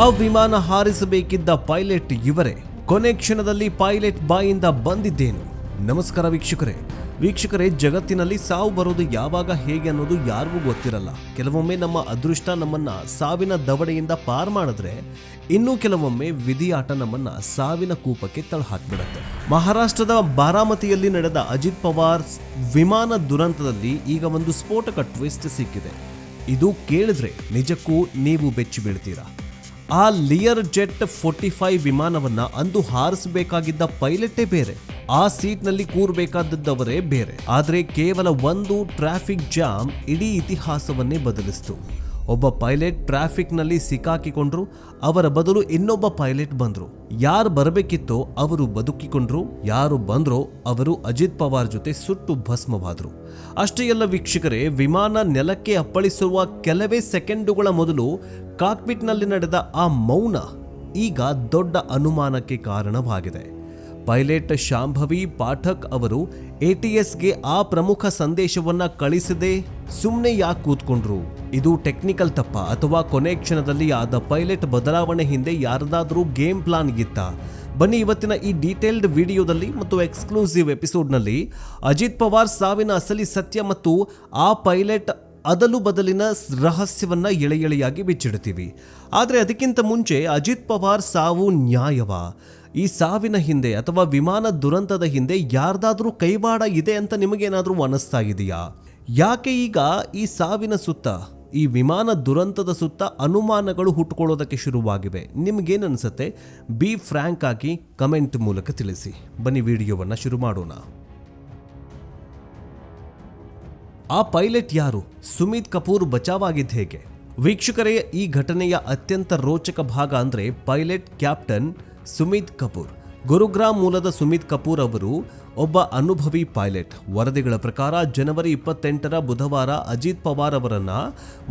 ಆ ವಿಮಾನ ಹಾರಿಸಬೇಕಿದ್ದ ಪೈಲಟ್ ಇವರೇ. ಕೊನೆ ಕ್ಷಣದಲ್ಲಿ ಪೈಲಟ್ ಬಾಯಿಂದ ಬಂದಿದ್ದೇನು? ನಮಸ್ಕಾರ ವೀಕ್ಷಕರೇ, ಜಗತ್ತಿನಲ್ಲಿ ಸಾವು ಬರೋದು ಯಾವಾಗ ಹೇಗೆ ಅನ್ನೋದು ಯಾರಿಗೂ ಗೊತ್ತಿರಲ್ಲ. ಕೆಲವೊಮ್ಮೆ ನಮ್ಮ ಅದೃಷ್ಟ ನಮ್ಮನ್ನ ಸಾವಿನ ದವಡೆಯಿಂದ ಪಾರ್ ಮಾಡಿದ್ರೆ, ಇನ್ನು ಕೆಲವೊಮ್ಮೆ ವಿಧಿಯಾಟ ನಮ್ಮನ್ನ ಸಾವಿನ ಕೂಪಕ್ಕೆ ತಳ್ಳಹಾಕ್ಬಿಡುತ್ತೆ. ಮಹಾರಾಷ್ಟ್ರದ ಬಾರಾಮತಿಯಲ್ಲಿ ನಡೆದ ಅಜಿತ್ ಪವಾರ್ ವಿಮಾನ ದುರಂತದಲ್ಲಿ ಈಗ ಒಂದು ಸ್ಫೋಟಕ ಟ್ವಿಸ್ಟ್ ಸಿಕ್ಕಿದೆ. ಇದು ಕೇಳಿದ್ರೆ ನಿಜಕ್ಕೂ ನೀವು ಬೆಚ್ಚಿ ಬೀಳ್ತೀರಾ. ಆ ಲಿಯರ್ ಜೆಟ್ 45 ವಿಮಾನವನ್ನ ಅಂದು ಹಾರಿಸಬೇಕಾಗಿದ್ದ ಪೈಲಟೇ ಬೇರೆ, ಆ ಸೀಟ್ನಲ್ಲಿ ಕೂರಬೇಕಾದದ್ದವರೇ ಬೇರೆ. ಆದರೆ ಕೇವಲ ಒಂದು ಟ್ರಾಫಿಕ್ ಜಾಮ್ ಇಡೀ ಇತಿಹಾಸವನ್ನೇ ಬದಲಿಸಿತು. ಒಬ್ಬ ಪೈಲಟ್ ಟ್ರಾಫಿಕ್ನಲ್ಲಿ ಸಿಕ್ಕಾಕಿಕೊಂಡ್ರು, ಅವರ ಬದಲು ಇನ್ನೊಬ್ಬ ಪೈಲಟ್ ಬಂದ್ರು. ಯಾರು ಬರಬೇಕಿತ್ತೋ ಅವರು ಬದುಕಿಕೊಂಡ್ರು, ಯಾರು ಬಂದ್ರೋ ಅವರು ಅಜಿತ್ ಪವಾರ್ ಜೊತೆ ಸುಟ್ಟು ಭಸ್ಮವಾದ್ರು. ಅಷ್ಟೇ ಅಲ್ಲ ವೀಕ್ಷಕರೇ, ವಿಮಾನ ನೆಲಕ್ಕೆ ಅಪ್ಪಳಿಸುವ ಕೆಲವೇ ಸೆಕೆಂಡುಗಳ ಮೊದಲು ಕಾಕ್ಪಿಟ್ನಲ್ಲಿ ನಡೆದ ಆ ಮೌನ ಈಗ ದೊಡ್ಡ ಅನುಮಾನಕ್ಕೆ ಕಾರಣವಾಗಿದೆ. ಪೈಲಟ್ ಶಾಂಭವಿ ಪಾಠಕ್ ಅವರು ATSಗೆ ಆ ಪ್ರಮುಖ ಸಂದೇಶವನ್ನ ಕಳಿಸದೆ ಸುಮ್ಮನೆ ಯಾಕೆ ಕೂತ್ಕೊಂಡ್ರು? ಇದು ಟೆಕ್ನಿಕಲ್ ತಪ್ಪ ಅಥವಾ ಕೊನೆ ಕ್ಷಣದಲ್ಲಿ ಆದ ಪೈಲಟ್ ಬದಲಾವಣೆ ಹಿಂದೆ ಯಾರದಾದ್ರೂ ಗೇಮ್ ಪ್ಲಾನ್ ಇತ್ತಾ? ಬನ್ನಿ ಇವತ್ತಿನ ಈ ಡೀಟೇಲ್ಡ್ ವಿಡಿಯೋದಲ್ಲಿ ಮತ್ತು ಎಕ್ಸ್ಕ್ಲೂಸಿವ್ ಎಪಿಸೋಡ್ನಲ್ಲಿ ಅಜಿತ್ ಪವಾರ್ ಸಾವಿನ ಅಸಲಿ ಸತ್ಯ ಮತ್ತು ಆ ಪೈಲಟ್ ಅದಲು ಬದಲಿನ ರಹಸ್ಯವನ್ನ ಎಳೆಯಾಗಿ ಬಿಚ್ಚಿಡ್ತೀವಿ. ಆದರೆ ಅದಕ್ಕಿಂತ ಮುಂಚೆ ಅಜಿತ್ ಪವಾರ್ ಸಾವು ನ್ಯಾಯವಾ? ಈ ಸಾವಿನ ಹಿಂದೆ ಅಥವಾ ವಿಮಾನ ದುರಂತದ ಹಿಂದೆ ಯಾರ್ದಾದ್ರೂ ಕೈವಾಡ ಇದೆ ಅಂತ ನಿಮಗೇನಾದ್ರೂ ಅನಿಸ್ತಾ ಇದೆಯಾ? ಯಾಕೆ ಈಗ ಈ ಸಾವಿನ ಸುತ್ತ, ಈ ವಿಮಾನ ದುರಂತದ ಸುತ್ತ ಅನುಮಾನಗಳು ಹುಟ್ಟುಕೊಳ್ಳೋದಕ್ಕೆ ಶುರುವಾಗಿವೆ? ನಿಮ್ಗೇನು ಅನ್ಸುತ್ತೆ? ಬಿ ಫ್ರ್ಯಾಂಕ್ ಆಗಿ ಕಮೆಂಟ್ ಮೂಲಕ ತಿಳಿಸಿ. ಬನ್ನಿ ವಿಡಿಯೋವನ್ನ ಶುರು ಮಾಡೋಣ. ಆ ಪೈಲಟ್ ಯಾರು? ಸುಮಿತ್ ಕಪೂರ್ ಬಚಾವಾಗಿದ್ದು ಹೇಗೆ? ವೀಕ್ಷಕರೇ, ಈ ಘಟನೆಯ ಅತ್ಯಂತ ರೋಚಕ ಭಾಗ ಅಂದ್ರೆ ಪೈಲಟ್ ಕ್ಯಾಪ್ಟನ್ ಸುಮಿತ್ ಕಪೂರ್. ಗುರುಗ್ರಾಮ್ ಮೂಲದ ಸುಮಿತ್ ಕಪೂರ್ ಅವರು ಒಬ್ಬ ಅನುಭವಿ ಪೈಲಟ್. ವರದಿಗಳ ಪ್ರಕಾರ ಜನವರಿ 28ರ ಬುಧವಾರ ಅಜಿತ್ ಪವಾರ್ ಅವರನ್ನ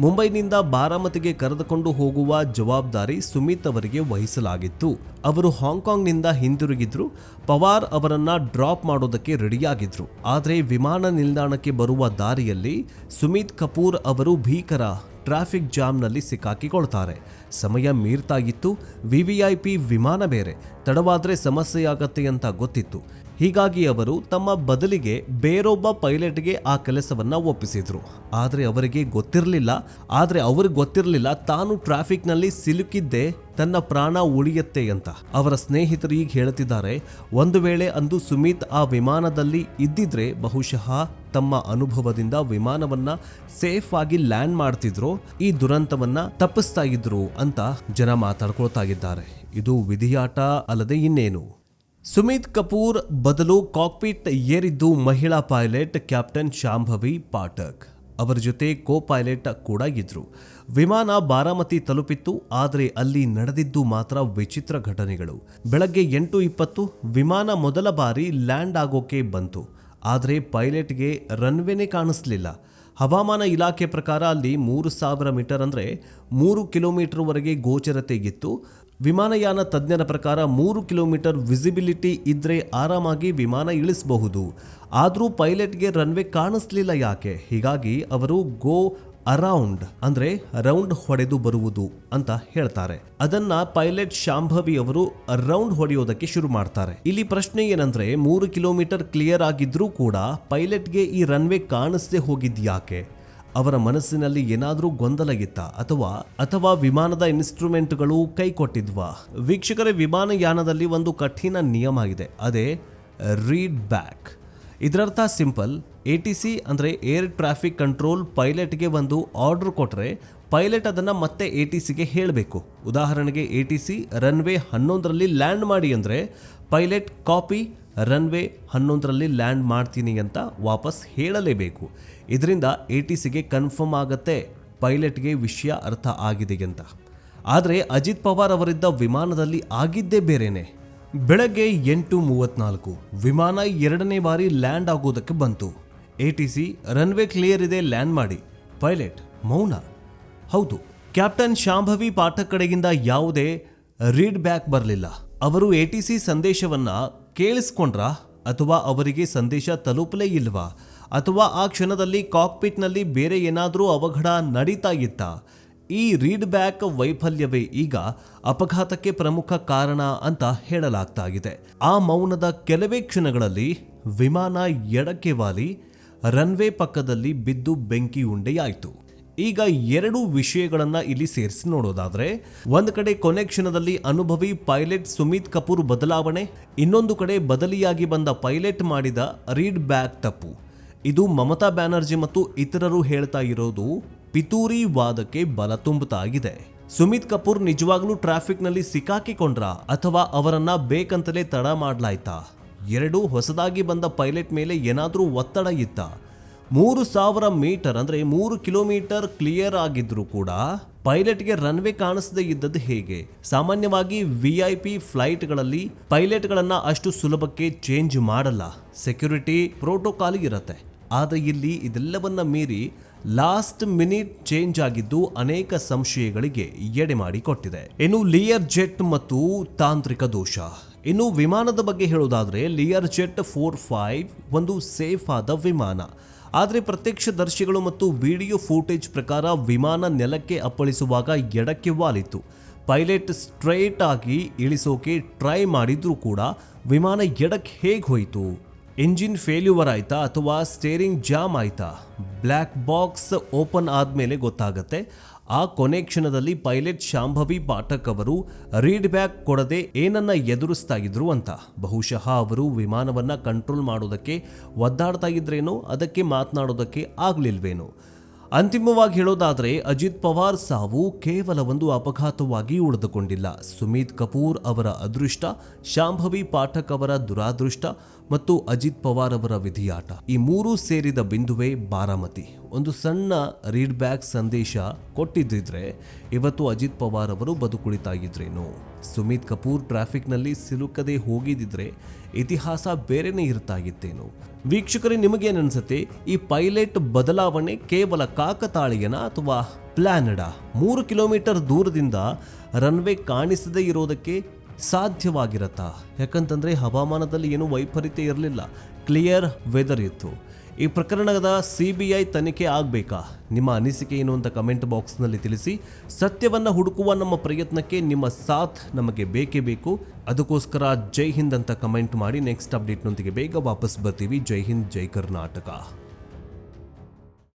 ಮುಂಬೈನಿಂದ ಬಾರಾಮತಿಗೆ ಕರೆದುಕೊಂಡು ಹೋಗುವ ಜವಾಬ್ದಾರಿ ಸುಮಿತ್ ಅವರಿಗೆ ವಹಿಸಲಾಗಿತ್ತು. ಅವರು ಹಾಂಗ್ಕಾಂಗ್ನಿಂದ ಹಿಂದಿರುಗಿದ್ರು. ಪವಾರ್ ಅವರನ್ನ ಡ್ರಾಪ್ ಮಾಡೋದಕ್ಕೆ ರೆಡಿಯಾಗಿದ್ರು. ಆದರೆ ವಿಮಾನ ನಿಲ್ದಾಣಕ್ಕೆ ಬರುವ ದಾರಿಯಲ್ಲಿ ಸುಮಿತ್ ಕಪೂರ್ ಅವರು ಭೀಕರ ಟ್ರಾಫಿಕ್ ಜಾಮ್ನಲ್ಲಿ ಸಿಕ್ಕಾಕಿಕೊಳ್ತಾರೆ. ಸಮಯ ಮೀರ್ತಾ ಇತ್ತು. VVIP ವಿಮಾನ ಬೇರೆ, ತಡವಾದ್ರೆ ಸಮಸ್ಯೆಯಾಗತ್ತೆ ಅಂತ ಗೊತ್ತಿತ್ತು. ಹೀಗಾಗಿ ಅವರು ತಮ್ಮ ಬದಲಿಗೆ ಬೇರೊಬ್ಬ ಪೈಲಟ್ಗೆ ಆ ಕೆಲಸವನ್ನ ಒಪ್ಪಿಸಿದ್ರು. ಆದರೆ ಅವರಿಗೆ ಗೊತ್ತಿರಲಿಲ್ಲ ತಾನು ಟ್ರಾಫಿಕ್ನಲ್ಲಿ ಸಿಲುಕಿದ್ದೆ ತನ್ನ ಪ್ರಾಣ ಉಳಿಯತ್ತೆ ಅಂತ. ಅವರ ಸ್ನೇಹಿತರು ಈಗ ಹೇಳ್ತಿದ್ದಾರೆ, ಒಂದು ವೇಳೆ ಅಂದು ಸುಮಿತ್ ಆ ವಿಮಾನದಲ್ಲಿ ಇದ್ದಿದ್ರೆ ಬಹುಶಃ ತಮ್ಮ ಅನುಭವದಿಂದ ವಿಮಾನವನ್ನ ಸೇಫ್ ಆಗಿ ಲ್ಯಾಂಡ್ ಮಾಡ್ತಿದ್ರು, ಈ ದುರಂತವನ್ನ ತಪ್ಪಿಸ್ತಾ ಇದ್ರು ಅಂತ ಜನ ಮಾತಾಡ್ಕೊಳ್ತಾ ಇದ್ದಾರೆ. ಇದು ವಿಧಿಯಾಟ ಅಲ್ಲದೆ ಇನ್ನೇನು? ಸುಮಿತ್ ಕಪೂರ್ ಬದಲು ಕಾಕ್ಪಿಟ್ ಏರಿದ್ದು ಮಹಿಳಾ ಪೈಲಟ್ ಕ್ಯಾಪ್ಟನ್ ಶಾಂಭವಿ ಪಾಠಕ್. ಅವರ ಜೊತೆ ಕೋ ಪೈಲಟ್ ಕೂಡ ಇದ್ರು. ವಿಮಾನ ಬಾರಾಮತಿ ತಲುಪಿತ್ತು. ಆದರೆ ಅಲ್ಲಿ ನಡೆದಿದ್ದು ಮಾತ್ರ ವಿಚಿತ್ರ ಘಟನೆಗಳು. ಬೆಳಗ್ಗೆ 8:20 ವಿಮಾನ ಮೊದಲ ಬಾರಿ ಲ್ಯಾಂಡ್ ಆಗೋಕೆ ಬಂತು. ಆದರೆ ಪೈಲಟ್ಗೆ ರನ್ವೇನೇ ಕಾಣಿಸ್ಲಿಲ್ಲ. ಹವಾಮಾನ ಇಲಾಖೆ ಪ್ರಕಾರ ಅಲ್ಲಿ 3000 ಮೀಟರ್ ಅಂದರೆ 3 ಕಿಲೋಮೀಟರ್ವರೆಗೆ ಗೋಚರತೆ ಇತ್ತು. ವಿಮಾನಯಾನ ತಜ್ಞರ ಪ್ರಕಾರ 3 ಕಿಲೋಮೀಟರ್ ವಿಸಿಬಿಲಿಟಿ ಇದ್ರೆ ಆರಾಮಾಗಿ ವಿಮಾನ ಇಳಿಸಬಹುದು. ಆದರೂ ಪೈಲಟ್ಗೆ ರನ್ವೇ ಕಾಣಿಸ್ಲಿಲ್ಲ. ಯಾಕೆ? ಹೀಗಾಗಿ ಅವರು ಗೋ ಅರೌಂಡ್ ಅಂದ್ರೆ ರೌಂಡ್ ಹೊಡೆದು ಬರುವುದು ಅಂತ ಹೇಳ್ತಾರೆ. ಅದನ್ನ ಪೈಲಟ್ ಶಾಂಭವಿ ಅವರು ರೌಂಡ್ ಹೊಡೆಯೋದಕ್ಕೆ ಶುರು ಮಾಡ್ತಾರೆ. ಇಲ್ಲಿ ಪ್ರಶ್ನೆ ಏನಂದ್ರೆ, 3 ಕಿಲೋಮೀಟರ್ ಕ್ಲಿಯರ್ ಆಗಿದ್ರೂ ಕೂಡ ಪೈಲಟ್ಗೆ ಈ ರನ್ವೇ ಕಾಣಿಸದೆ ಹೋಗಿದ್ಯಾಕೆ? ಅವರ ಮನಸ್ಸಿನಲ್ಲಿ ಏನಾದರೂ ಗೊಂದಲ ಇತ್ತಾ ಅಥವಾ ವಿಮಾನದ ಇನ್ಸ್ಟ್ರೂಮೆಂಟ್ಗಳು ಕೈ ಕೊಟ್ಟಿದ್ವಾ? ವೀಕ್ಷಕರೇ, ವಿಮಾನಯಾನದಲ್ಲಿ ಒಂದು ಕಠಿಣ ನಿಯಮ ಇದೆ, ಅದೇ ರೀಡ್ ಬ್ಯಾಕ್. ಇದರರ್ಥ ಸಿಂಪಲ್. ATC ಅಂದ್ರೆ ಏರ್ ಟ್ರಾಫಿಕ್ ಕಂಟ್ರೋಲ್ ಪೈಲಟ್ಗೆ ಒಂದು ಆರ್ಡರ್ ಕೊಟ್ರೆ ಪೈಲಟ್ ಅದನ್ನ ಮತ್ತೆ ATCಗೆ ಹೇಳಬೇಕು. ಉದಾಹರಣೆಗೆ ATC ರನ್ವೇ 11ರಲ್ಲಿ ಲ್ಯಾಂಡ್ ಮಾಡಿ ಅಂದ್ರೆ ಪೈಲಟ್ ಕಾಪಿ ರನ್ವೇ 11ರಲ್ಲಿ ಲ್ಯಾಂಡ್ ಮಾಡ್ತೀನಿ ಅಂತ ವಾಪಸ್ ಹೇಳಲೇಬೇಕು. ಇದರಿಂದ ATCಗೆ ಕನ್ಫರ್ಮ್ ಆಗತ್ತೆ ಪೈಲಟ್ಗೆ ವಿಷಯ ಅರ್ಥ ಆಗಿದೆ ಅಂತ. ಆದರೆ ಅಜಿತ್ ಪವಾರ್ ಅವರಿದ್ದ ವಿಮಾನದಲ್ಲಿ ಆಗಿದ್ದೇ ಬೇರೆನೆ. ಬೆಳಗ್ಗೆ 8:34 ವಿಮಾನ 2ನೇ ಬಾರಿ ಲ್ಯಾಂಡ್ ಆಗೋದಕ್ಕೆ ಬಂತು. ATC ರನ್ವೇ ಕ್ಲಿಯರ್ ಇದೆ, ಲ್ಯಾಂಡ್ ಮಾಡಿ. ಪೈಲಟ್ ಮೌನ. ಹೌದು, ಕ್ಯಾಪ್ಟನ್ ಶಾಂಭವಿ ಪಾಠಕ್ ಕಡೆಗಿಂದ ಯಾವುದೇ ರೀಡ್ ಬ್ಯಾಕ್ ಬರಲಿಲ್ಲ. ಅವರು ATC ಸಂದೇಶವನ್ನ ಕೇಳಿಸ್ಕೊಂಡ್ರಾ ಅಥವಾ ಅವರಿಗೆ ಸಂದೇಶ ತಲುಪಲೇ ಇಲ್ವಾ? ಅಥವಾ ಆ ಕ್ಷಣದಲ್ಲಿ ಕಾಕ್ಪಿಟ್ನಲ್ಲಿ ಬೇರೆ ಏನಾದರೂ ಅವಘಡ ನಡೀತಾ ಇತ್ತಾ? ಈ ರೀಡ್ ಬ್ಯಾಕ್ ವೈಫಲ್ಯವೇ ಈಗ ಅಪಘಾತಕ್ಕೆ ಪ್ರಮುಖ ಕಾರಣ ಅಂತ ಹೇಳಲಾಗ್ತಾ ಇದೆ. ಆ ಮೌನದ ಕೆಲವೇ ಕ್ಷಣಗಳಲ್ಲಿ ವಿಮಾನ ಎಡಕ್ಕೆ ವಾಲಿ ರನ್ವೇ ಪಕ್ಕದಲ್ಲಿ ಬಿದ್ದು ಬೆಂಕಿ ಉಂಡೆಯಾಯಿತು. ಈಗ ಎರಡು ವಿಷಯಗಳನ್ನ ಇಲ್ಲಿ ಸೇರಿಸಿ ನೋಡೋದಾದ್ರೆ, ಒಂದು ಕಡೆ ಕೊನೆ ಕ್ಷಣದಲ್ಲಿ ಅನುಭವಿ ಪೈಲಟ್ ಸುಮಿತ್ ಕಪೂರ್ ಬದಲಾವಣೆ, ಇನ್ನೊಂದು ಕಡೆ ಬದಲಿಯಾಗಿ ಬಂದ ಪೈಲಟ್ ಮಾಡಿದ ರೀಡ್ ಬ್ಯಾಕ್ ತಪ್ಪು. ಇದು ಮಮತಾ ಬ್ಯಾನರ್ಜಿ ಮತ್ತು ಇತರರು ಹೇಳ್ತಾ ಇರೋದು ಪಿತೂರಿ ವಾದಕ್ಕೆ ಬಲ ತುಂಬುತ್ತಾ ಇದೆ. ಸುಮಿತ್ ಕಪೂರ್ ನಿಜವಾಗ್ಲೂ ಟ್ರಾಫಿಕ್ನಲ್ಲಿ ಸಿಕ್ಕಾಕಿಕೊಂಡ್ರಾ ಅಥವಾ ಅವರನ್ನ ಬೇಕಂತಲೇ ತಡ ಮಾಡ್ಲಾಯ್ತಾ? ಎರಡು, ಹೊಸದಾಗಿ ಬಂದ ಪೈಲಟ್ ಮೇಲೆ ಏನಾದರೂ ಒತ್ತಡ ಇತ್ತ? 3000 ಮೀಟರ್ ಅಂದ್ರೆ 3 ಕಿಲೋಮೀಟರ್ ಕ್ಲಿಯರ್ ಆಗಿದ್ರು ಕೂಡ ಪೈಲಟ್ಗೆ ರನ್ವೇ ಕಾಣಿಸದೇ ಇದ್ದದ್ದು ಹೇಗೆ? ಸಾಮಾನ್ಯವಾಗಿ VIP ಫ್ಲೈಟ್ಗಳಲ್ಲಿ ಪೈಲಟ್ಗಳನ್ನ ಅಷ್ಟು ಸುಲಭಕ್ಕೆ ಚೇಂಜ್ ಮಾಡಲ್ಲ, ಸೆಕ್ಯೂರಿಟಿ ಪ್ರೋಟೋಕಾಲ್ ಇರತ್ತೆ. ಆದರೆ ಇಲ್ಲಿ ಇದೆಲ್ಲವನ್ನ ಮೀರಿ ಲಾಸ್ಟ್ ಮಿನಿಟ್ ಚೇಂಜ್ ಆಗಿದ್ದು ಅನೇಕ ಸಂಶಯಗಳಿಗೆ ಎಡೆ ಮಾಡಿಕೊಟ್ಟಿದೆ. ಇನ್ನು ಲಿಯರ್ ಜೆಟ್ ಮತ್ತು ತಾಂತ್ರಿಕ ದೋಷ. ಇನ್ನು ವಿಮಾನದ ಬಗ್ಗೆ ಹೇಳೋದಾದ್ರೆ, ಲಿಯರ್ ಜೆಟ್ 45 ಒಂದು ಸೇಫ್ ಆದ ವಿಮಾನ. ಆದರೆ ಪ್ರತ್ಯಕ್ಷದರ್ಶಿಗಳು ಮತ್ತು ವಿಡಿಯೋ ಫೂಟೇಜ್ ಪ್ರಕಾರ ವಿಮಾನ ನೆಲಕ್ಕೆ ಅಪ್ಪಳಿಸುವಾಗ ಎಡಕ್ಕೆ ವಾಲಿತ್ತು. ಪೈಲಟ್ ಸ್ಟ್ರೈಟ್ ಆಗಿ ಇಳಿಸೋಕೆ ಟ್ರೈ ಮಾಡಿದ್ರೂ ಕೂಡ ವಿಮಾನ ಎಡಕ್ಕೆ ಹೇಗೆ ಹೋಯಿತು? ಇಂಜಿನ್ ಫೇಲ್ಯೂರ್ ಆಯ್ತಾ ಅಥವಾ ಸ್ಟೇರಿಂಗ್ ಜಾಮ್ ಆಯ್ತಾ? ಬ್ಲ್ಯಾಕ್ ಬಾಕ್ಸ್ ಓಪನ್ ಆದ್ಮೇಲೆ ಗೊತ್ತಾಗತ್ತೆ. ಆ ಕೊನೆ ಕ್ಷಣದಲ್ಲಿ ಪೈಲಟ್ ಶಾಂಭವಿ ಪಾಠಕ್ ಅವರು ರೀಡ್ ಬ್ಯಾಕ್ ಕೊಡದೆ ಏನನ್ನ ಎದುರಿಸ್ತಾ ಇದ್ರು ಅಂತ. ಬಹುಶಃ ಅವರು ವಿಮಾನವನ್ನ ಕಂಟ್ರೋಲ್ ಮಾಡೋದಕ್ಕೆ ಒದ್ದಾಡ್ತಾ ಇದ್ರೇನೋ, ಅದಕ್ಕೆ ಮಾತನಾಡೋದಕ್ಕೆ ಆಗ್ಲಿಲ್ವೇನೋ. ಅಂತಿಮವಾಗಿ ಹೇಳೋದಾದ್ರೆ, ಅಜಿತ್ ಪವಾರ್ ಸಾವು ಕೇವಲ ಒಂದು ಅಪಘಾತವಾಗಿ ಉಳಿದುಕೊಂಡಿಲ್ಲ. ಸುಮಿತ್ ಕಪೂರ್ ಅವರ ಅದೃಷ್ಟ, ಶಾಂಭವಿ ಪಾಠಕ್ ಅವರ ದುರಾದೃಷ್ಟ ಮತ್ತು ಅಜಿತ್ ಪವಾರ್ ಅವರ ವಿಧಿಯಾಟ, ಈ ಮೂರೂ ಸೇರಿದ ಬಿಂದುವೆ ಬಾರಾಮತಿ. ಒಂದು ಸಣ್ಣ ರೀಡ್ ಬ್ಯಾಕ್ ಸಂದೇಶ ಕೊಟ್ಟಿದ್ದಿದ್ರೆ ಇವತ್ತು ಅಜಿತ್ ಪವಾರ್ ಅವರು ಬದುಕುಳಿತಾ ಇದ್ರೇನು? ಸುಮಿತ್ ಕಪೂರ್ ಟ್ರಾಫಿಕ್ನಲ್ಲಿ ಸಿಲುಕದೆ ಹೋಗಿದ್ದಿದ್ರೆ ಇತಿಹಾಸ ಬೇರೆನೇ ಇರ್ತಾ ಇತ್ತೇನು? ವೀಕ್ಷಕರೇ, ನಿಮಗೇನನ್ಸುತ್ತೆ? ಈ ಪೈಲಟ್ ಬದಲಾವಣೆ ಕೇವಲ ಕಾಕತಾಳೀಯನ ಅಥವಾ ಪ್ಲಾನ್ಡಾ? 3 ಕಿಲೋಮೀಟರ್ ದೂರದಿಂದ ರನ್ವೇ ಕಾಣಿಸದೇ ಇರೋದಕ್ಕೆ ಸಾಧ್ಯವಾಗಿರತ್ತಾ? ಯಾಕಂತಂದ್ರೆ ಹವಾಮಾನದಲ್ಲಿ ಏನೂ ವೈಪರೀತ್ಯ ಇರಲಿಲ್ಲ, ಕ್ಲಿಯರ್ ವೆದರ್ ಇತ್ತು. ಈ ಪ್ರಕರಣದ CBI ತನಿಖೆ ಆಗಬೇಕಾ? ನಿಮ್ಮ ಅನಿಸಿಕೆ ಏನು ಅಂತ ಕಮೆಂಟ್ ಬಾಕ್ಸ್ನಲ್ಲಿ ತಿಳಿಸಿ. ಸತ್ಯವನ್ನು ಹುಡುಕುವ ನಮ್ಮ ಪ್ರಯತ್ನಕ್ಕೆ ನಿಮ್ಮ ಸಾಥ್ ನಮಗೆ ಬೇಕೇ ಬೇಕು. ಅದಕ್ಕೋಸ್ಕರ ಜೈ ಹಿಂದ್ ಅಂತ ಕಮೆಂಟ್ ಮಾಡಿ. ನೆಕ್ಸ್ಟ್ ಅಪ್ಡೇಟ್ನೊಂದಿಗೆ ಬೇಗ ವಾಪಸ್ ಬರ್ತೀವಿ. ಜೈ ಹಿಂದ್, ಜೈ ಕರ್ನಾಟಕ.